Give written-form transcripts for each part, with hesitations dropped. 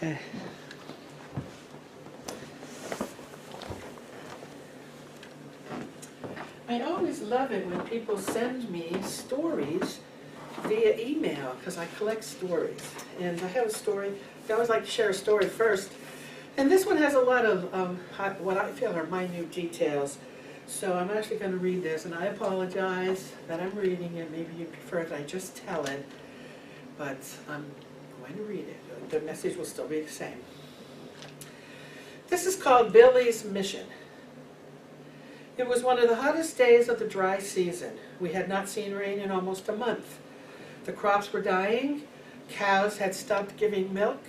Okay. I always love it when people send me stories via email, because I collect stories. And I have a story, I always like to share a story first. And this one has a lot of what I feel are minute details. So I'm actually going to read this, and I apologize that I'm reading it. Maybe you prefer that I just tell it, but I'm going to read it. The message will still be the same. This is called Billy's Mission. It was one of the hottest days of the dry season. We had not seen rain in almost a month. The crops were dying, cows had stopped giving milk,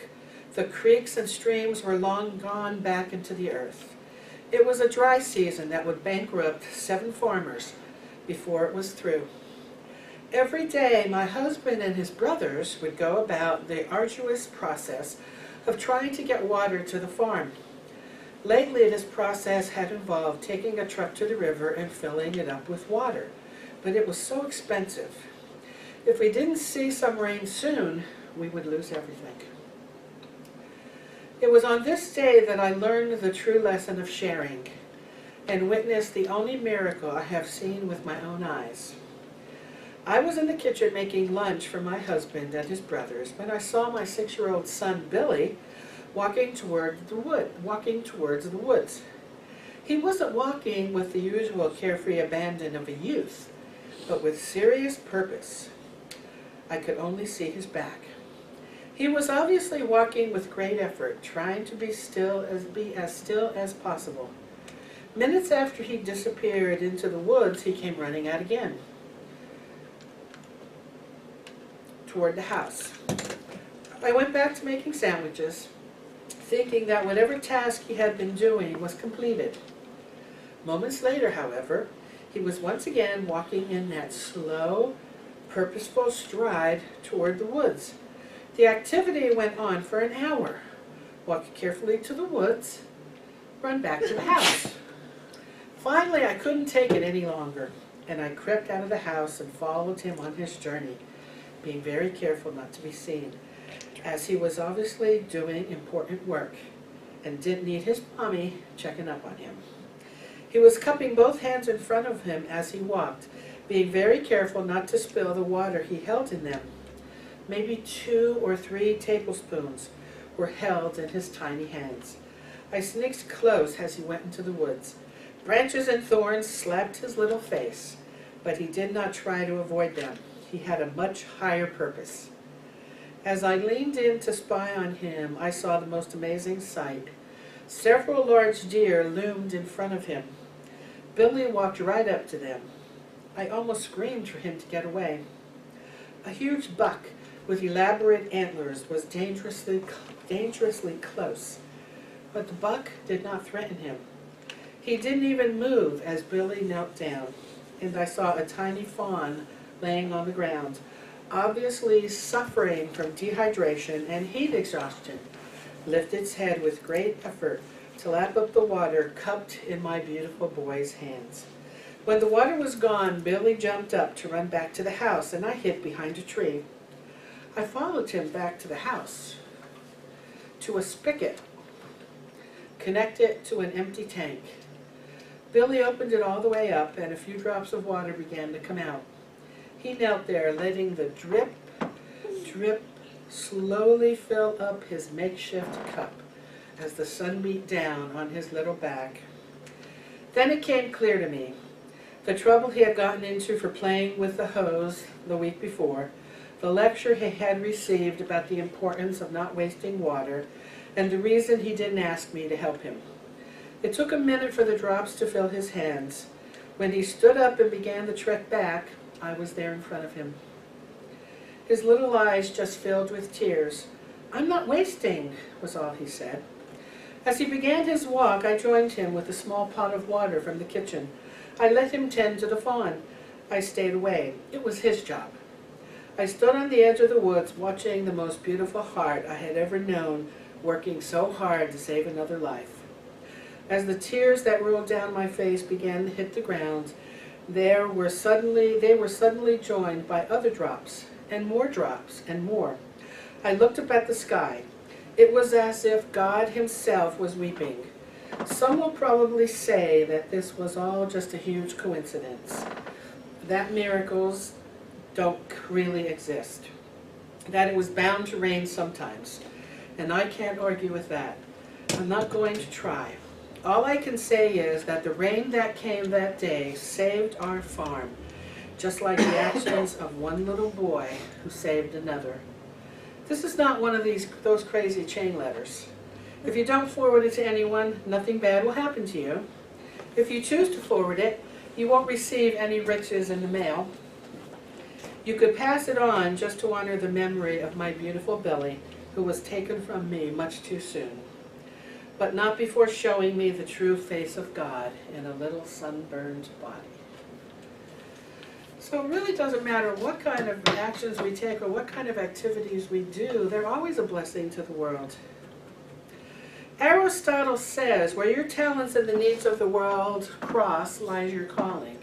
the creeks and streams were long gone back into the earth. It was a dry season that would bankrupt 7 farmers before it was through. Every day, my husband and his brothers would go about the arduous process of trying to get water to the farm. Lately, this process had involved taking a truck to the river and filling it up with water, but it was so expensive. If we didn't see some rain soon, we would lose everything. It was on this day that I learned the true lesson of sharing and witnessed the only miracle I have seen with my own eyes. I was in the kitchen making lunch for my husband and his brothers when I saw my 6-year-old son, Billy, walking towards the woods. He wasn't walking with the usual carefree abandon of a youth, but with serious purpose. I could only see his back. He was obviously walking with great effort, trying to be as still as possible. Minutes after he disappeared into the woods, he came running out again, toward the house. I went back to making sandwiches, thinking that whatever task he had been doing was completed. Moments later, however, he was once again walking in that slow, purposeful stride toward the woods. The activity went on for an hour. Walk carefully to the woods, run back to the house. Finally, I couldn't take it any longer, and I crept out of the house and followed him on his journey, being very careful not to be seen, as he was obviously doing important work and didn't need his mommy checking up on him. He was cupping both hands in front of him as he walked, being very careful not to spill the water he held in them. Maybe 2 or 3 tablespoons were held in his tiny hands. I sneaked close as he went into the woods. Branches and thorns slapped his little face, but he did not try to avoid them. He had a much higher purpose. As I leaned in to spy on him, I saw the most amazing sight. Several large deer loomed in front of him. Billy walked right up to them. I almost screamed for him to get away. A huge buck with elaborate antlers was dangerously close, but the buck did not threaten him. He didn't even move as Billy knelt down, and I saw a tiny fawn laying on the ground, obviously suffering from dehydration and heat exhaustion, lift its head with great effort to lap up the water cupped in my beautiful boy's hands. When the water was gone, Billy jumped up to run back to the house, and I hid behind a tree. I followed him back to the house, to a spigot connected to an empty tank. Billy opened it all the way up, and a few drops of water began to come out. He knelt there, letting the drip, drip slowly fill up his makeshift cup as the sun beat down on his little back. Then it came clear to me. The trouble he had gotten into for playing with the hose the week before, the lecture he had received about the importance of not wasting water, and the reason he didn't ask me to help him. It took a minute for the drops to fill his hands. When he stood up and began the trek back, I was there in front of him. His little eyes just filled with tears. "I'm not wasting," was all he said. As he began his walk, I joined him with a small pot of water from the kitchen. I let him tend to the fawn. I stayed away. It was his job. I stood on the edge of the woods watching the most beautiful heart I had ever known working so hard to save another life. As the tears that rolled down my face began to hit the ground, they were suddenly joined by other drops, and more, I looked up at the sky. It was as if God himself was weeping. Some will probably say that this was all just a huge coincidence, that miracles don't really exist, that it was bound to rain sometimes, and I can't argue with that. I'm not going to try. All I can say is that the rain that came that day saved our farm, just like the actions of one little boy who saved another. This is not one of those crazy chain letters. If you don't forward it to anyone, nothing bad will happen to you. If you choose to forward it, you won't receive any riches in the mail. You could pass it on just to honor the memory of my beautiful Billy, who was taken from me much too soon, but not before showing me the true face of God in a little sunburned body. So it really doesn't matter what kind of actions we take or what kind of activities we do, they're always a blessing to the world. Aristotle says, where your talents and the needs of the world cross lies your calling.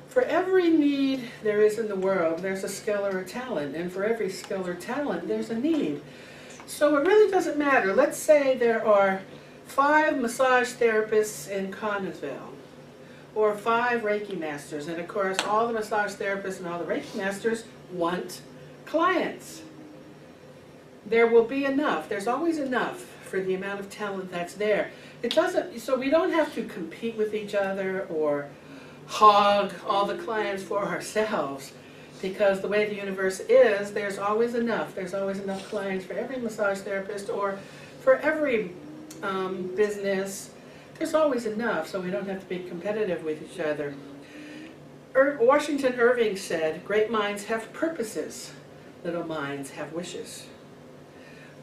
For every need there is in the world, there's a skill or a talent, and for every skill or talent, there's a need. So it really doesn't matter. Let's say there are 5 massage therapists in Connersville, or 5 Reiki masters, and of course all the massage therapists and all the Reiki masters want clients. There will be enough. There's always enough for the amount of talent that's there. It doesn't, so we don't have to compete with each other or hog all the clients for ourselves, because the way the universe is, there's always enough. There's always enough clients for every massage therapist or for every business. There's always enough, so we don't have to be competitive with each other. Washington Irving said, great minds have purposes, little minds have wishes.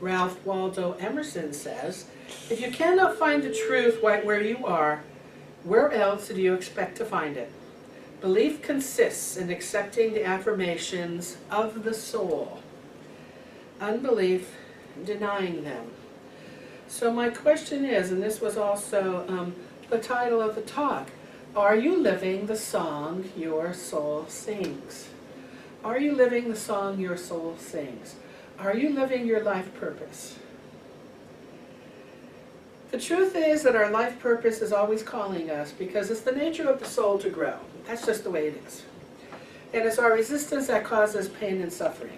Ralph Waldo Emerson says, if you cannot find the truth right where you are, where else do you expect to find it? Belief consists in accepting the affirmations of the soul. Unbelief, denying them. So my question is, and this was also the title of the talk, are you living the song your soul sings? Are you living the song your soul sings? Are you living your life purpose? The truth is that our life purpose is always calling us because it's the nature of the soul to grow. That's just the way it is. And it's our resistance that causes pain and suffering.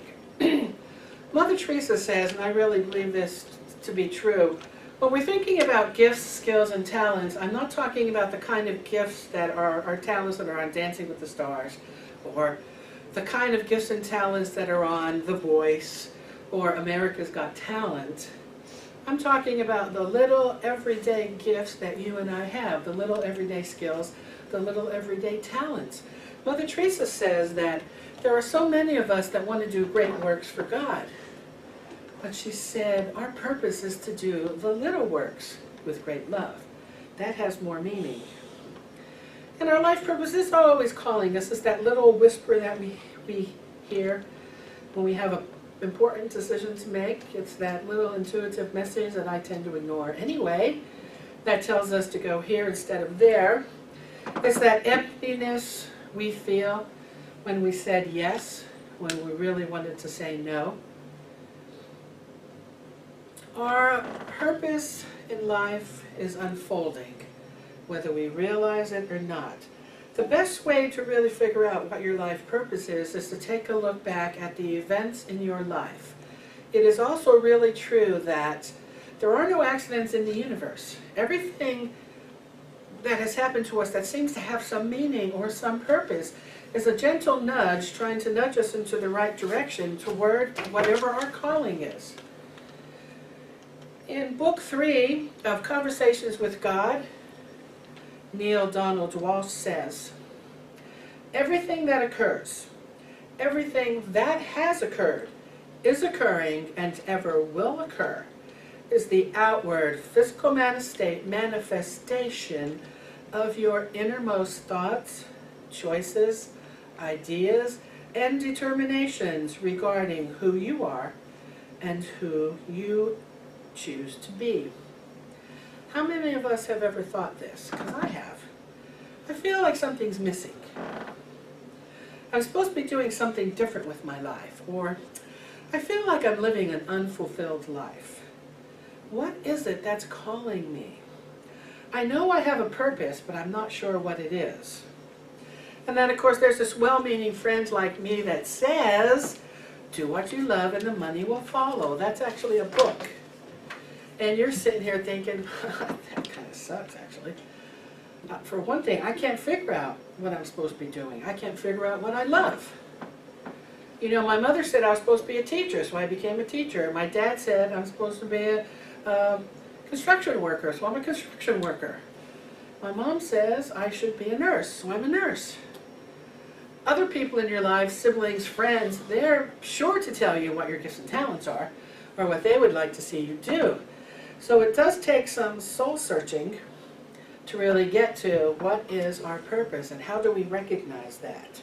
Mother Teresa says, and I really believe this to be true, when we're thinking about gifts, skills, and talents, I'm not talking about the kind of gifts that are our talents that are on Dancing with the Stars, or the kind of gifts and talents that are on The Voice, or America's Got Talent. I'm talking about the little everyday gifts that you and I have, the little everyday skills, the little everyday talents. Mother Teresa says that there are so many of us that want to do great works for God. But she said, our purpose is to do the little works with great love. That has more meaning. And our life purpose is always calling us. It's that little whisper that we hear when we have an important decision to make. It's that little intuitive message that I tend to ignore anyway, that tells us to go here instead of there. It's that emptiness we feel when we said yes, when we really wanted to say no. Our purpose in life is unfolding, whether we realize it or not. The best way to really figure out what your life purpose is to take a look back at the events in your life. It is also really true that there are no accidents in the universe. Everything that has happened to us that seems to have some meaning or some purpose is a gentle nudge trying to nudge us into the right direction toward whatever our calling is. In Book 3 of Conversations with God, Neale Donald Walsch says, everything that occurs, everything that has occurred, is occurring, and ever will occur, is the outward physical manifestation of your innermost thoughts, choices, ideas, and determinations regarding who you are and who you choose to be. How many of us have ever thought this? Because I have. I feel like something's missing. I'm supposed to be doing something different with my life, or I feel like I'm living an unfulfilled life. What is it that's calling me? I know I have a purpose, but I'm not sure what it is. And then, of course, there's this well-meaning friend like me that says, do what you love and the money will follow. That's actually a book. And you're sitting here thinking, that kind of sucks, actually. For one thing, I can't figure out what I'm supposed to be doing. I can't figure out what I love. You know, my mother said I was supposed to be a teacher, so I became a teacher. My dad said I'm supposed to be a construction worker, so I'm a construction worker. My mom says I should be a nurse, so I'm a nurse. Other people in your life, siblings, friends, they're sure to tell you what your gifts and talents are, or what they would like to see you do. So it does take some soul searching to really get to what is our purpose and how do we recognize that.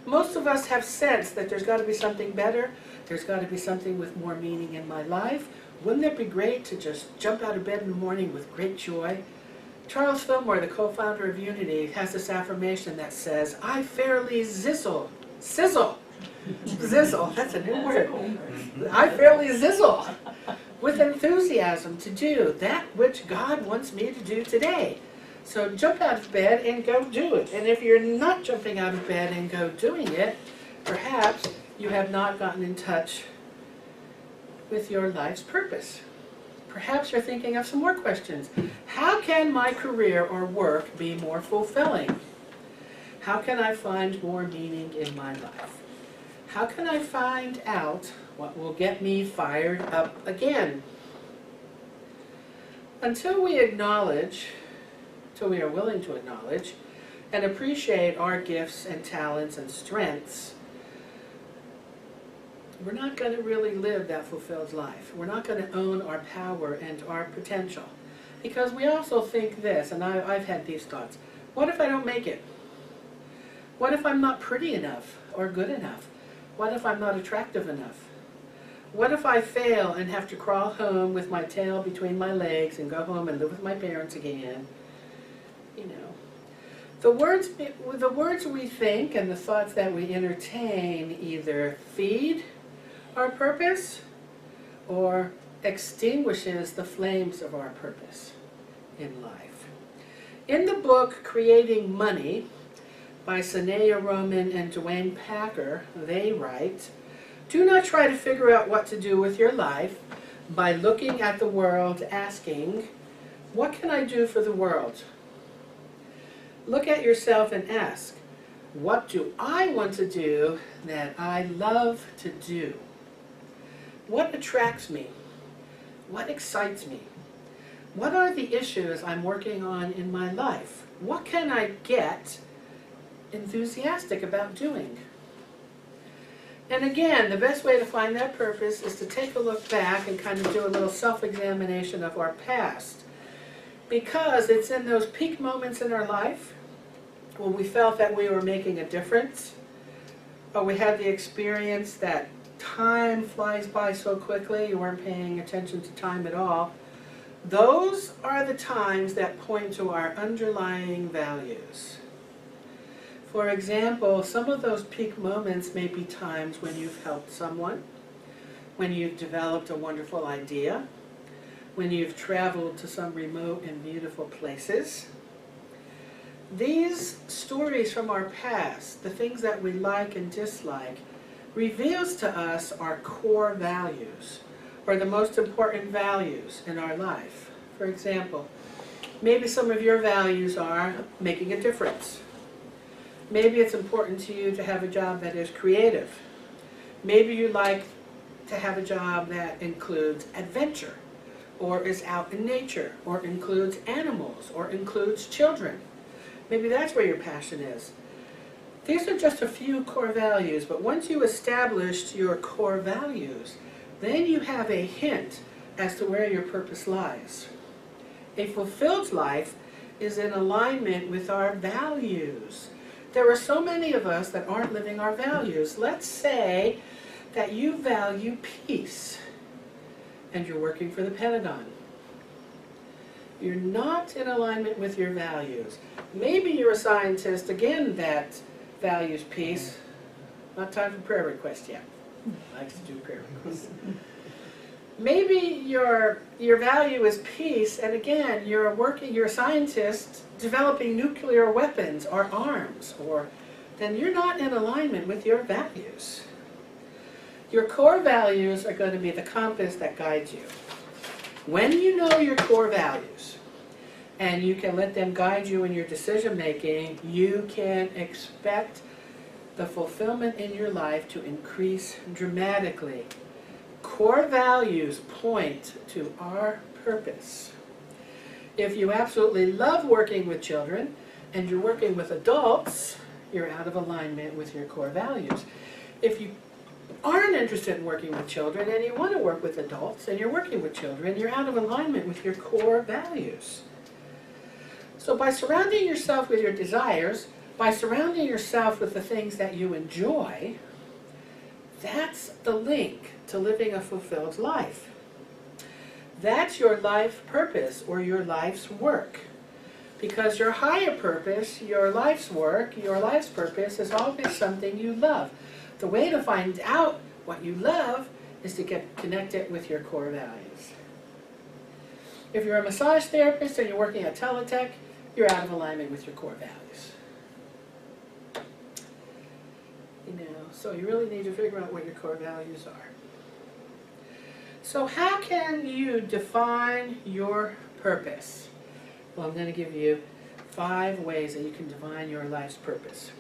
Most of us have sensed that there's got to be something better, there's got to be something with more meaning in my life. Wouldn't it be great to just jump out of bed in the morning with great joy? Charles Fillmore, the co-founder of Unity, has this affirmation that says, I fairly sizzle, that's a new word. I fairly sizzle with enthusiasm to do that which God wants me to do today. So jump out of bed and go do it. And if you're not jumping out of bed and go doing it, perhaps you have not gotten in touch with your life's purpose. Perhaps you're thinking of some more questions. How can my career or work be more fulfilling? How can I find more meaning in my life? How can I find out what will get me fired up again? Until we acknowledge, until we are willing to acknowledge and appreciate our gifts and talents and strengths, we're not going to really live that fulfilled life. We're not going to own our power and our potential. Because we also think this, and I've had these thoughts, what if I don't make it? What if I'm not pretty enough or good enough? What if I'm not attractive enough? What if I fail and have to crawl home with my tail between my legs and go home and live with my parents again? You know, the words we think and the thoughts that we entertain either feed our purpose or extinguishes the flames of our purpose in life. In the book Creating Money by Sanaya Roman and Dwayne Packer, they write, do not try to figure out what to do with your life by looking at the world asking, what can I do for the world? Look at yourself and ask, what do I want to do that I love to do? What attracts me? What excites me? What are the issues I'm working on in my life? What can I get enthusiastic about doing? And again, the best way to find that purpose is to take a look back and kind of do a little self-examination of our past. Because it's in those peak moments in our life when we felt that we were making a difference, or we had the experience that time flies by so quickly, you weren't paying attention to time at all. Those are the times that point to our underlying values. For example, some of those peak moments may be times when you've helped someone, when you've developed a wonderful idea, when you've traveled to some remote and beautiful places. These stories from our past, the things that we like and dislike, reveals to us our core values, or the most important values in our life. For example, maybe some of your values are making a difference. Maybe it's important to you to have a job that is creative. Maybe you like to have a job that includes adventure, or is out in nature, or includes animals, or includes children. Maybe that's where your passion is. These are just a few core values, but once you established your core values, then you have a hint as to where your purpose lies. A fulfilled life is in alignment with our values. There are so many of us that aren't living our values. Let's say that you value peace and you're working for the Pentagon. You're not in alignment with your values. Maybe you're a scientist, again, that values peace. Not time for prayer requests yet. Likes to do prayer requests. Maybe your value is peace, and again, you're a scientist developing nuclear weapons or arms, or then you're not in alignment with your values. Your core values are going to be the compass that guides you. When you know your core values, and you can let them guide you in your decision making, you can expect the fulfillment in your life to increase dramatically. Core values point to our purpose. If you absolutely love working with children and you're working with adults, you're out of alignment with your core values. If you aren't interested in working with children and you want to work with adults and you're working with children, you're out of alignment with your core values. So by surrounding yourself with your desires, by surrounding yourself with the things that you enjoy, that's the link to living a fulfilled life. That's your life purpose or your life's work. Because your higher purpose, your life's work, your life's purpose is always something you love. The way to find out what you love is to get connected with your core values. If you're a massage therapist and you're working at Teletech, you're out of alignment with your core values. So you really need to figure out what your core values are. So how can you define your purpose? Well, I'm going to give you 5 ways that you can define your life's purpose.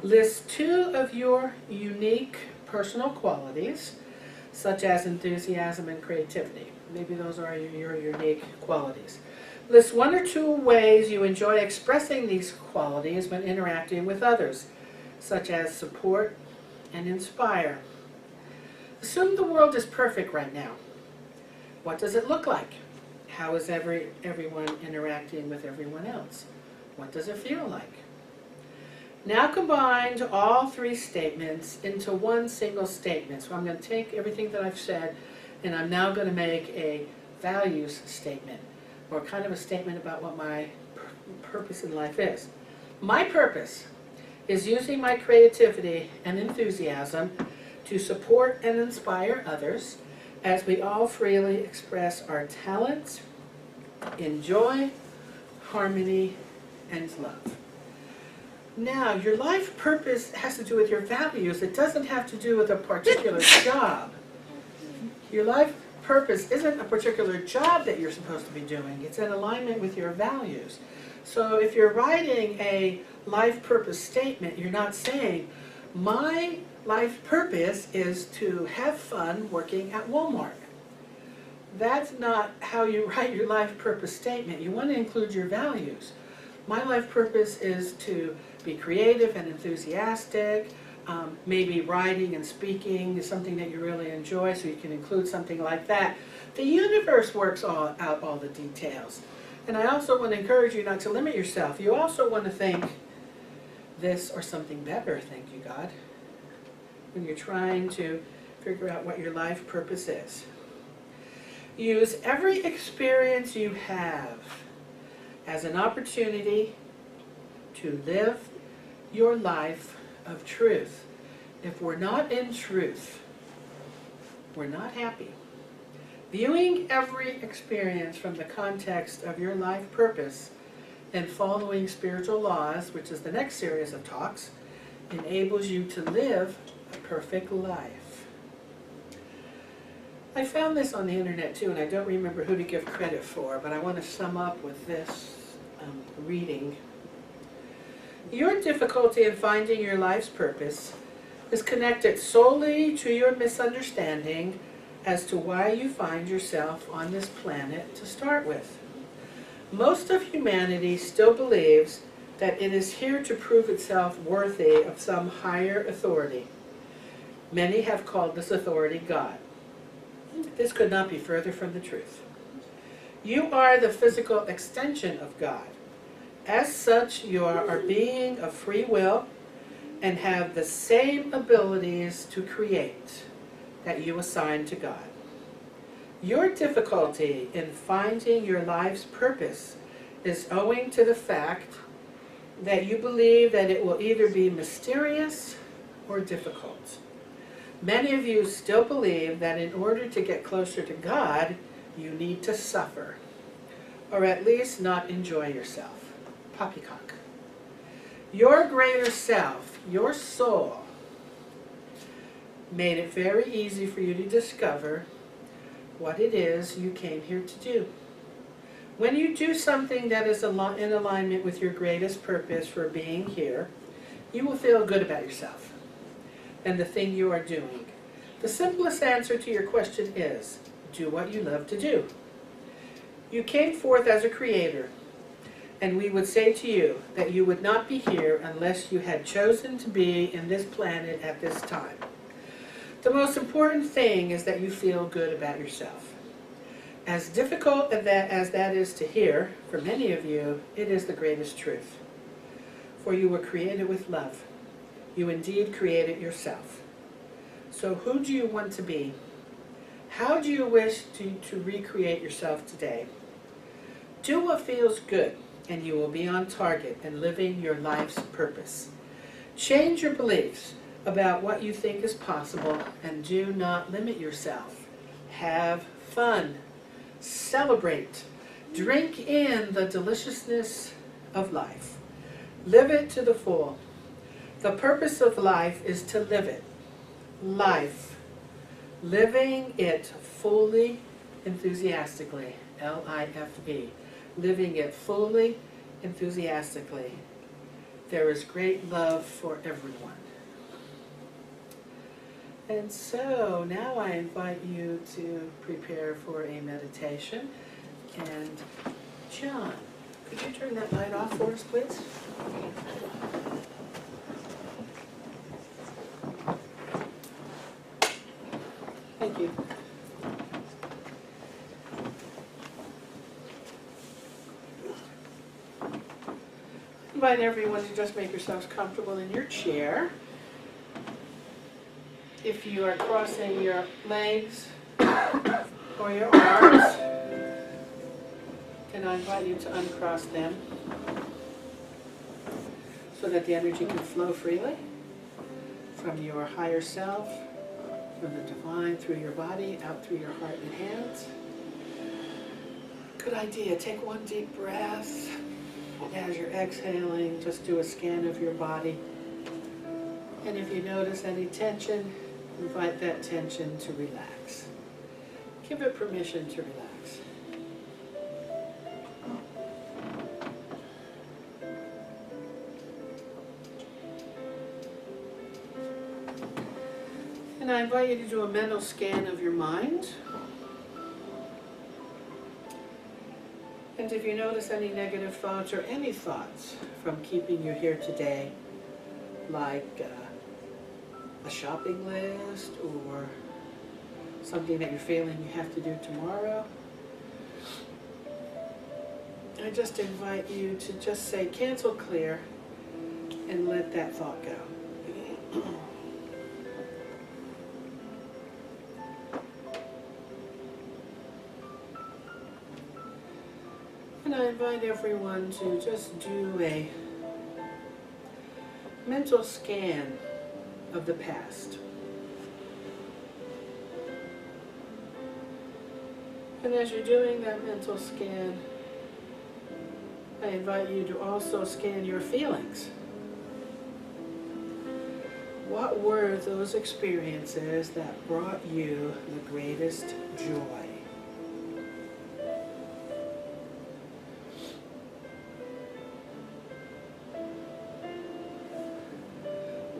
List 2 of your unique personal qualities, such as enthusiasm and creativity. Maybe those are your unique qualities. List 1 or 2 ways you enjoy expressing these qualities when interacting with others, such as support and inspire. Assume the world is perfect right now. What does it look like? How is everyone interacting with everyone else? What does it feel like? Now combine all 3 statements into one single statement. So I'm going to take everything that I've said and I'm now going to make a values statement, or kind of a statement about what my purpose in life is. My purpose is using my creativity and enthusiasm to support and inspire others as we all freely express our talents in joy, harmony, and love. Now, your life purpose has to do with your values. It doesn't have to do with a particular job. Your life purpose isn't a particular job that you're supposed to be doing. It's in alignment with your values. So if you're writing a life purpose statement, you're not saying, my life purpose is to have fun working at Walmart. That's not how you write your life purpose statement. You want to include your values. My life purpose is to be creative and enthusiastic. Maybe writing and speaking is something that you really enjoy, so you can include something like that. The universe works out all the details. And I also want to encourage you not to limit yourself. You also want to think this or something better, thank you, God, when you're trying to figure out what your life purpose is. Use every experience you have as an opportunity to live your life of truth. If we're not in truth, we're not happy. Viewing every experience from the context of your life purpose and following spiritual laws, which is the next series of talks, enables you to live a perfect life. I found this on the internet too, and I don't remember who to give credit for, but I want to sum up with this reading. Your difficulty in finding your life's purpose is connected solely to your misunderstanding as to why you find yourself on this planet to start with. Most of humanity still believes that it is here to prove itself worthy of some higher authority. Many have called this authority God. This could not be further from the truth. You are the physical extension of God. As such, you are a being of free will and have the same abilities to create that you assign to God. Your difficulty in finding your life's purpose is owing to the fact that you believe that it will either be mysterious or difficult. Many of you still believe that in order to get closer to God, you need to suffer, or at least not enjoy yourself. Poppycock. Your greater self, your soul, made it very easy for you to discover what it is you came here to do. When you do something that is in alignment with your greatest purpose for being here, you will feel good about yourself and the thing you are doing. The simplest answer to your question is, do what you love to do. You came forth as a creator, and we would say to you that you would not be here unless you had chosen to be in this planet at this time. The most important thing is that you feel good about yourself. As difficult as that is to hear, for many of you, it is the greatest truth. For you were created with love. You indeed created yourself. So who do you want to be? How do you wish to recreate yourself today? Do what feels good, and you will be on target and living your life's purpose. Change your beliefs about what you think is possible, and do not limit yourself. Have fun. Celebrate. Drink in the deliciousness of life. Live it to the full. The purpose of life is to live it. Life. Living it fully, enthusiastically. L-I-F-E. Living it fully, enthusiastically. There is great love for everyone. And so now I invite you to prepare for a meditation. And John, could you turn that light off for us, please? Thank you. I invite everyone to just make yourselves comfortable in your chair. If you are crossing your legs or your arms, then I invite you to uncross them so that the energy can flow freely from your higher self, from the divine, through your body, out through your heart and hands. Good idea. Take one deep breath. As you're exhaling, just do a scan of your body. And if you notice any tension, invite that tension to relax. Give it permission to relax. And I invite you to do a mental scan of your mind. And if you notice any negative thoughts or any thoughts from keeping you here today, like a shopping list or something that you're feeling you have to do tomorrow, I just invite you to just say cancel, clear, and let that thought go. And I invite everyone to just do a mental scan of the past. And as you're doing that mental scan, I invite you to also scan your feelings. What were those experiences that brought you the greatest joy?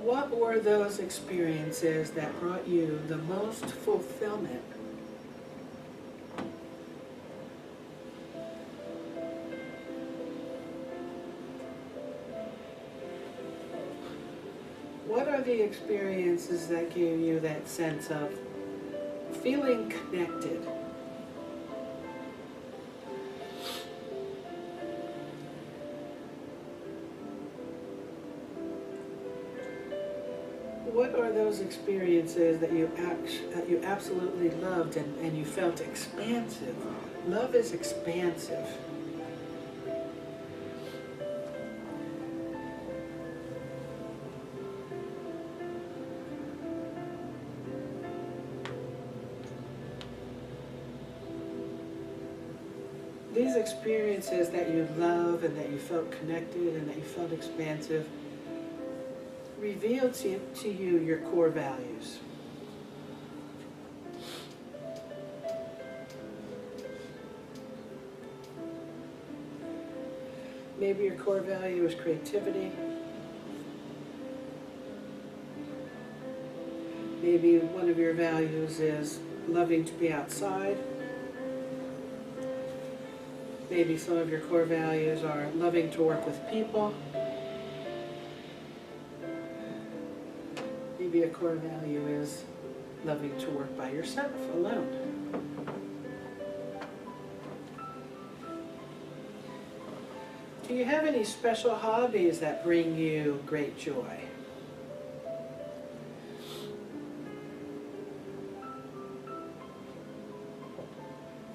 What were those experiences that brought you the most fulfillment? What are the experiences that gave you that sense of feeling connected? What are those experiences that you absolutely loved and you felt expansive? Love is expansive. these experiences that you love and that you felt connected and that you felt expansive reveal to you your core values. Maybe your core value is creativity. Maybe one of your values is loving to be outside. Maybe some of your core values are loving to work with people. Maybe a core value is loving to work by yourself, alone. Do you have any special hobbies that bring you great joy?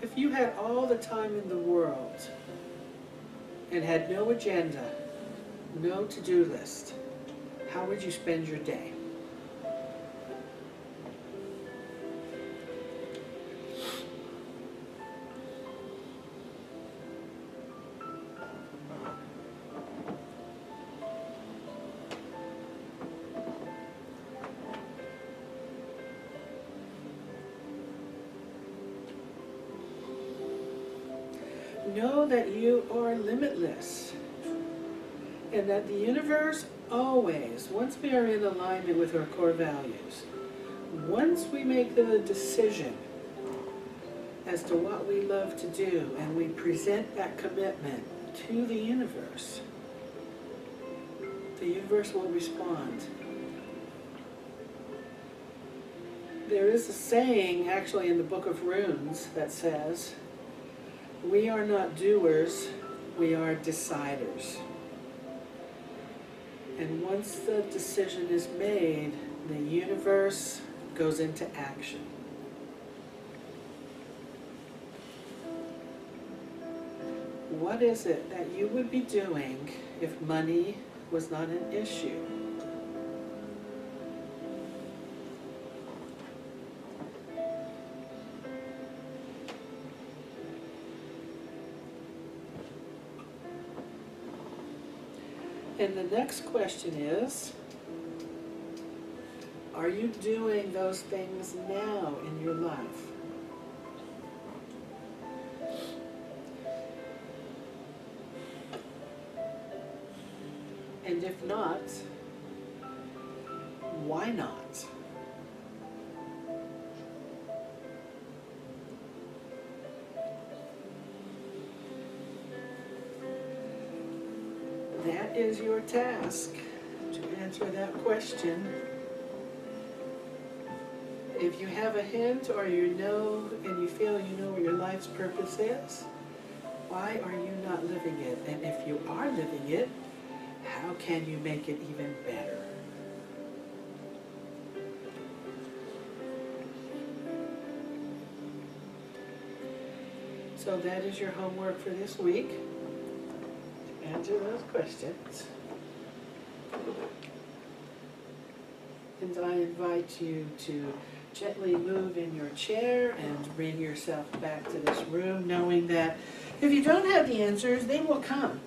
If you had all the time in the world and had no agenda, no to-do list, how would you spend your day? Know that you are limitless and that the universe always, once we are in alignment with our core values, once we make the decision as to what we love to do and we present that commitment to the universe will respond. There is a saying actually in the Book of Runes that says, we are not doers, we are deciders. And once the decision is made, the universe goes into action. What is it that you would be doing if money was not an issue? And the next question is, are you doing those things now in your life? And if not, why not? That is your task, to answer that question. If you have a hint or you know and you feel you know what your life's purpose is, why are you not living it? And if you are living it, how can you make it even better? So that is your homework for this week. Answer those questions. And I invite you to gently move in your chair and bring yourself back to this room, knowing that if you don't have the answers, they will come.